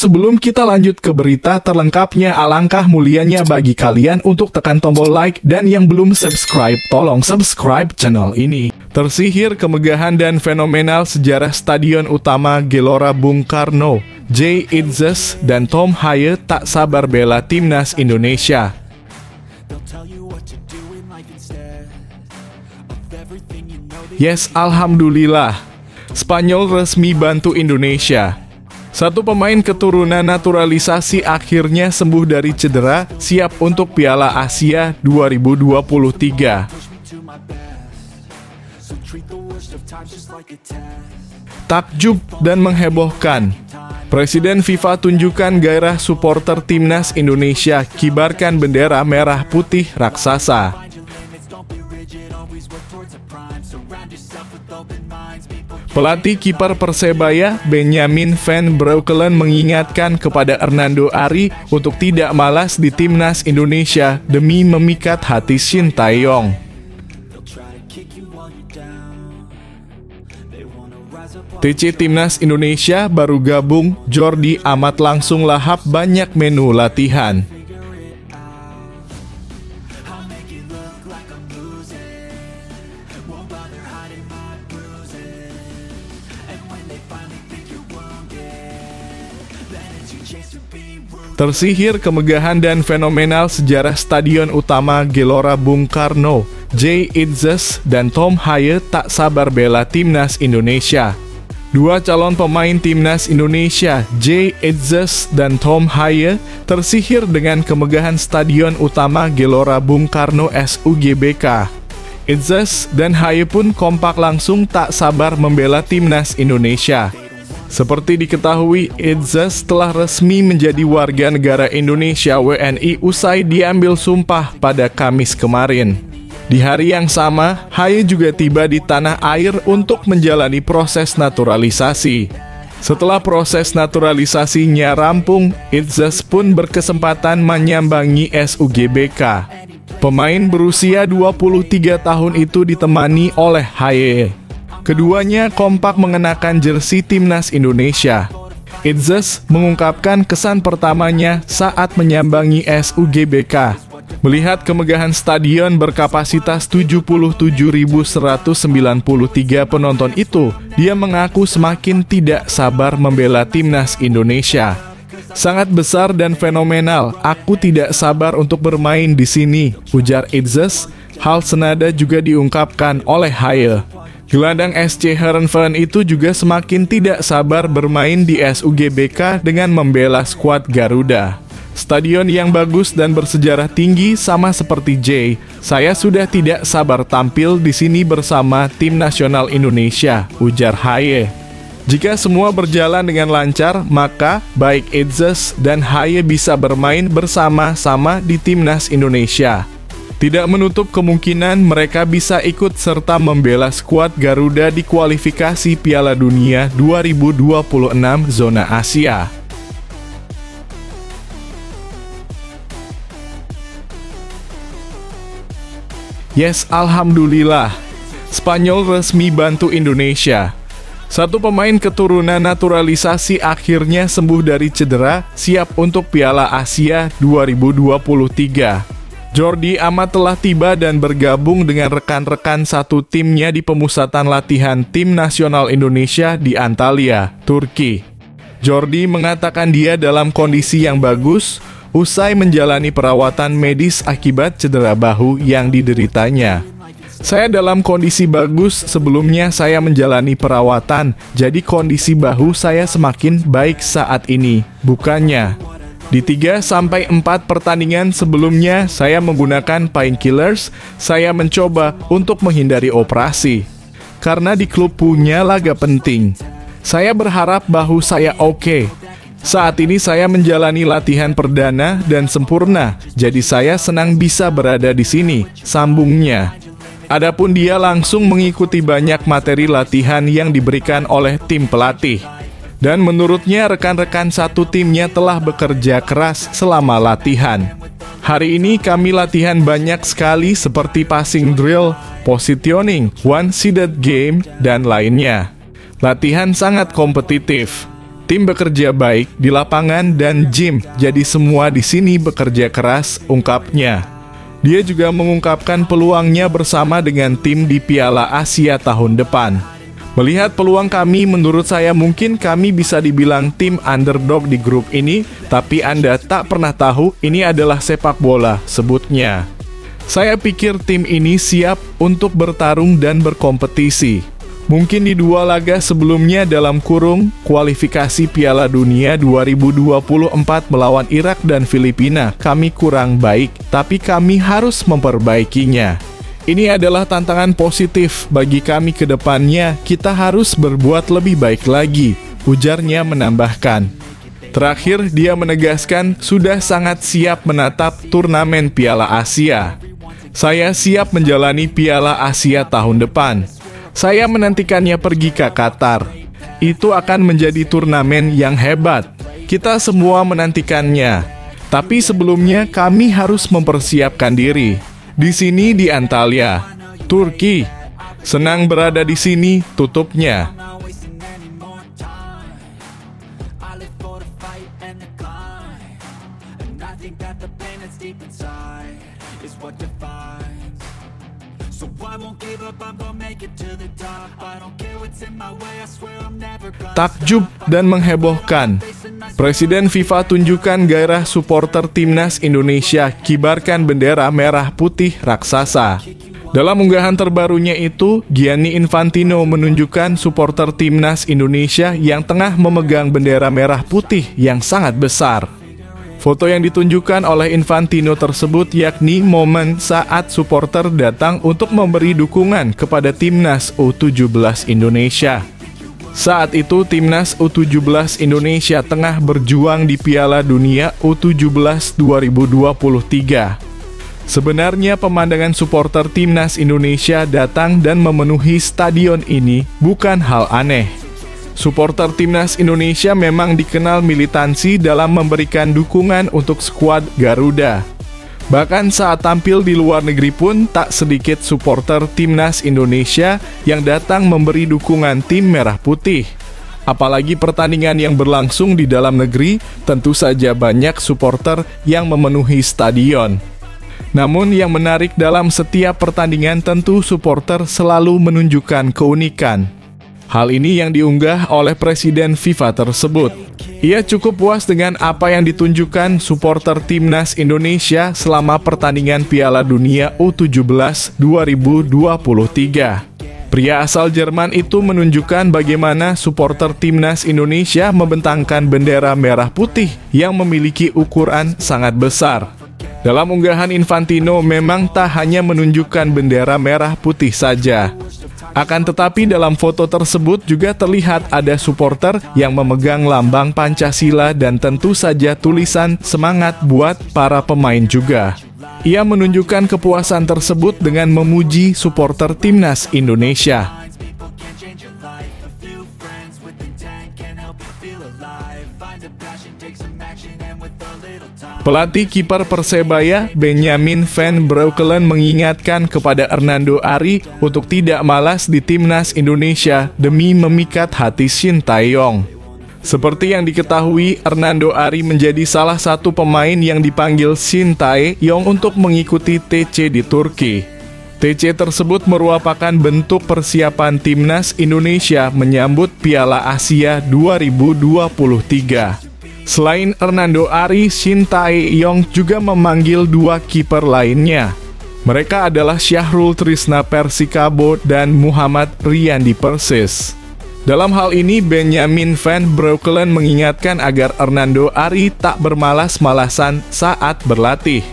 sebelum kita lanjut ke berita terlengkapnya, alangkah mulianya bagi kalian untuk tekan tombol like, dan yang belum subscribe, tolong subscribe channel ini. Tersihir kemegahan dan fenomenal sejarah Stadion Utama Gelora Bung Karno, Jay Itzes dan Tom Haye tak sabar bela timnas Indonesia. Yes, alhamdulillah, Spanyol resmi bantu Indonesia. Satu pemain keturunan naturalisasi akhirnya sembuh dari cedera, siap untuk Piala Asia 2023. Takjub dan menghebohkan. Presiden FIFA tunjukkan gairah supporter timnas Indonesia, kibarkan bendera merah putih raksasa. Pelatih kiper Persebaya, Benjamin Van Breukelen, mengingatkan kepada Hernando Ari untuk tidak malas di timnas Indonesia demi memikat hati Shin Tae-yong. TC Timnas Indonesia baru gabung, Jordi Amat langsung lahap banyak menu latihan. Tersihir kemegahan dan fenomenal sejarah Stadion Utama Gelora Bung Karno, Jay Itzes dan Tom Haye tak sabar bela timnas Indonesia. Dua calon pemain timnas Indonesia, Jay Itzes dan Tom Haye, tersihir dengan kemegahan Stadion Utama Gelora Bung Karno SUGBK. Itzes dan Haye pun kompak langsung tak sabar membela timnas Indonesia. Seperti diketahui, Itzes telah resmi menjadi warga negara Indonesia WNI usai diambil sumpah pada Kamis kemarin. Di hari yang sama, Haye juga tiba di tanah air untuk menjalani proses naturalisasi. Setelah proses naturalisasinya rampung, Itzes pun berkesempatan menyambangi SUGBK. Pemain berusia 23 tahun itu ditemani oleh Haye. Keduanya kompak mengenakan jersey timnas Indonesia. Itzes mengungkapkan kesan pertamanya saat menyambangi SUGBK. Melihat kemegahan stadion berkapasitas 77.193 penonton itu, dia mengaku semakin tidak sabar membela timnas Indonesia. Sangat besar dan fenomenal, aku tidak sabar untuk bermain di sini, ujar Itzes. Hal senada juga diungkapkan oleh Haye. Gelandang SC Heerenveen itu juga semakin tidak sabar bermain di SUGBK dengan membela skuad Garuda. Stadion yang bagus dan bersejarah tinggi sama seperti Jay. Saya sudah tidak sabar tampil di sini bersama tim nasional Indonesia, ujar Haye. Jika semua berjalan dengan lancar, maka baik Itzes dan Haye bisa bermain bersama-sama di timnas Indonesia. Tidak menutup kemungkinan mereka bisa ikut serta membela skuad Garuda di kualifikasi Piala Dunia 2026 zona Asia. Yes, alhamdulillah, Spanyol resmi bantu Indonesia. Satu pemain keturunan naturalisasi akhirnya sembuh dari cedera, siap untuk Piala Asia 2023. Jordi Amat telah tiba dan bergabung dengan rekan-rekan satu timnya di pemusatan latihan tim nasional Indonesia di Antalya, Turki. Jordi mengatakan dia dalam kondisi yang bagus usai menjalani perawatan medis akibat cedera bahu yang dideritanya. Saya dalam kondisi bagus, sebelumnya saya menjalani perawatan, jadi kondisi bahu saya semakin baik saat ini, bukannya. Di 3-4 pertandingan sebelumnya, saya menggunakan painkillers. Saya mencoba untuk menghindari operasi. Karena di klub punya laga penting. Saya berharap bahu saya oke. Saat ini saya menjalani latihan perdana dan sempurna. Jadi saya senang bisa berada di sini, sambungnya. Adapun dia langsung mengikuti banyak materi latihan yang diberikan oleh tim pelatih. Dan menurutnya rekan-rekan satu timnya telah bekerja keras selama latihan. Hari ini kami latihan banyak sekali seperti passing drill, positioning, one-sided game, dan lainnya. Latihan sangat kompetitif. Tim bekerja baik di lapangan dan gym, jadi semua di sini bekerja keras, ungkapnya. Dia juga mengungkapkan peluangnya bersama dengan tim di Piala Asia tahun depan. Melihat peluang kami, menurut saya mungkin kami bisa dibilang tim underdog di grup ini, tapi Anda tak pernah tahu ini adalah sepak bola, sebutnya. Saya pikir tim ini siap untuk bertarung dan berkompetisi. Mungkin di 2 laga sebelumnya dalam kurung kualifikasi Piala Dunia 2024 melawan Irak dan Filipina, kami kurang baik, tapi kami harus memperbaikinya. Ini adalah tantangan positif bagi kami ke depannya, kita harus berbuat lebih baik lagi, ujarnya menambahkan. Terakhir, dia menegaskan sudah sangat siap menatap turnamen Piala Asia. Saya siap menjalani Piala Asia tahun depan. Saya menantikannya pergi ke Qatar. Itu akan menjadi turnamen yang hebat. Kita semua menantikannya. Tapi sebelumnya kami harus mempersiapkan diri. Di sini di Antalya, Turki. Senang berada di sini, tutupnya. Takjub dan menghebohkan. Presiden FIFA tunjukkan gairah supporter timnas Indonesia kibarkan bendera merah putih raksasa. Dalam unggahan terbarunya itu, Gianni Infantino menunjukkan supporter timnas Indonesia yang tengah memegang bendera merah putih yang sangat besar. Foto yang ditunjukkan oleh Infantino tersebut yakni momen saat supporter datang untuk memberi dukungan kepada timnas U17 Indonesia. Saat itu timnas U17 Indonesia tengah berjuang di Piala Dunia U17 2023. Sebenarnya pemandangan supporter timnas Indonesia datang dan memenuhi stadion ini bukan hal aneh. Supporter timnas Indonesia memang dikenal militansi dalam memberikan dukungan untuk skuad Garuda. Bahkan saat tampil di luar negeri pun tak sedikit supporter timnas Indonesia yang datang memberi dukungan tim merah putih. Apalagi pertandingan yang berlangsung di dalam negeri, tentu saja banyak supporter yang memenuhi stadion. Namun yang menarik dalam setiap pertandingan tentu supporter selalu menunjukkan keunikan. Hal ini yang diunggah oleh Presiden FIFA tersebut. Ia cukup puas dengan apa yang ditunjukkan supporter timnas Indonesia selama pertandingan Piala Dunia U17 2023. Pria asal Jerman itu menunjukkan bagaimana supporter timnas Indonesia membentangkan bendera merah putih yang memiliki ukuran sangat besar. Dalam unggahan Infantino memang tak hanya menunjukkan bendera merah putih saja. Akan tetapi dalam foto tersebut juga terlihat ada supporter yang memegang lambang Pancasila dan tentu saja tulisan semangat buat para pemain juga. Ia menunjukkan kepuasan tersebut dengan memuji supporter timnas Indonesia. Pelatih kiper Persebaya, Benjamin Van Breukelen mengingatkan kepada Hernando Ari untuk tidak malas di timnas Indonesia demi memikat hati Shin Tae-yong. Seperti yang diketahui, Hernando Ari menjadi salah satu pemain yang dipanggil Shin Tae-yong untuk mengikuti TC di Turki. TC tersebut merupakan bentuk persiapan timnas Indonesia menyambut Piala Asia 2023. Selain Hernando Ari, Shin Tae-yong juga memanggil 2 kiper lainnya. Mereka adalah Syahrul Trisna Persikabo dan Muhammad Riyandi Persis. Dalam hal ini, Benjamin Van Breukelen mengingatkan agar Hernando Ari tak bermalas-malasan saat berlatih.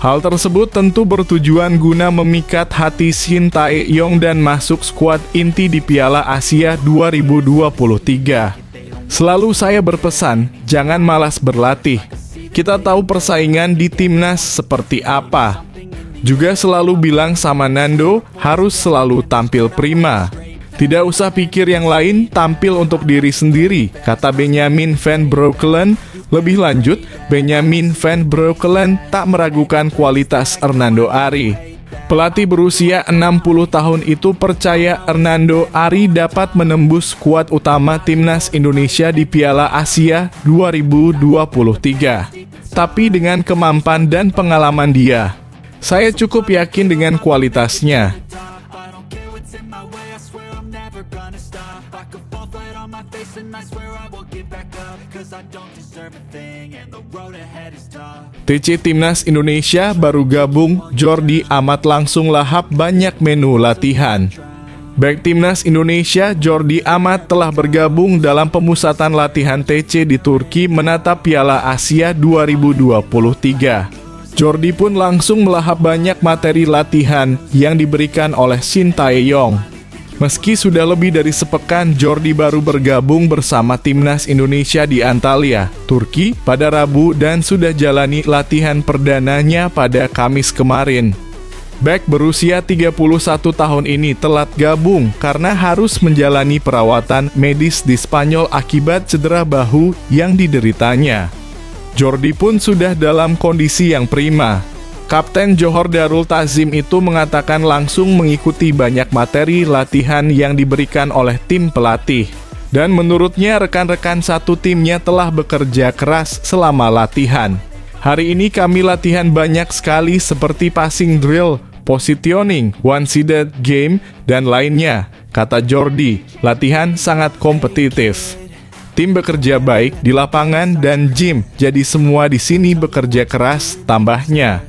Hal tersebut tentu bertujuan guna memikat hati Shin Tae-yong dan masuk skuad inti di Piala Asia 2023. Selalu saya berpesan, jangan malas berlatih. Kita tahu persaingan di timnas seperti apa. Juga selalu bilang sama Nando, harus selalu tampil prima. Tidak usah pikir yang lain, tampil untuk diri sendiri, kata Benjamin Van Breukelen. Lebih lanjut, Benjamin Van Breukelen tak meragukan kualitas Hernando Ari. Pelatih berusia 60 tahun itu percaya Hernando Ari dapat menembus skuad utama timnas Indonesia di Piala Asia 2023. Tapi dengan kemampuan dan pengalaman dia, saya cukup yakin dengan kualitasnya. TC Timnas Indonesia baru gabung, Jordi Amat langsung lahap banyak menu latihan. Bek Timnas Indonesia, Jordi Amat telah bergabung dalam pemusatan latihan TC di Turki menatap Piala Asia 2023. Jordi pun langsung melahap banyak materi latihan yang diberikan oleh Shin Tae-yong. Meski sudah lebih dari sepekan, Jordi baru bergabung bersama Timnas Indonesia di Antalya, Turki pada Rabu dan sudah jalani latihan perdananya pada Kamis kemarin. Bek berusia 31 tahun ini telat gabung karena harus menjalani perawatan medis di Spanyol akibat cedera bahu yang dideritanya. Jordi pun sudah dalam kondisi yang prima. Kapten Johor Darul Takzim itu mengatakan langsung mengikuti banyak materi latihan yang diberikan oleh tim pelatih. Dan menurutnya rekan-rekan satu timnya telah bekerja keras selama latihan. Hari ini kami latihan banyak sekali seperti passing drill, positioning, one-sided game, dan lainnya, kata Jordi. Latihan sangat kompetitif. Tim bekerja baik di lapangan dan gym, jadi semua di sini bekerja keras, tambahnya.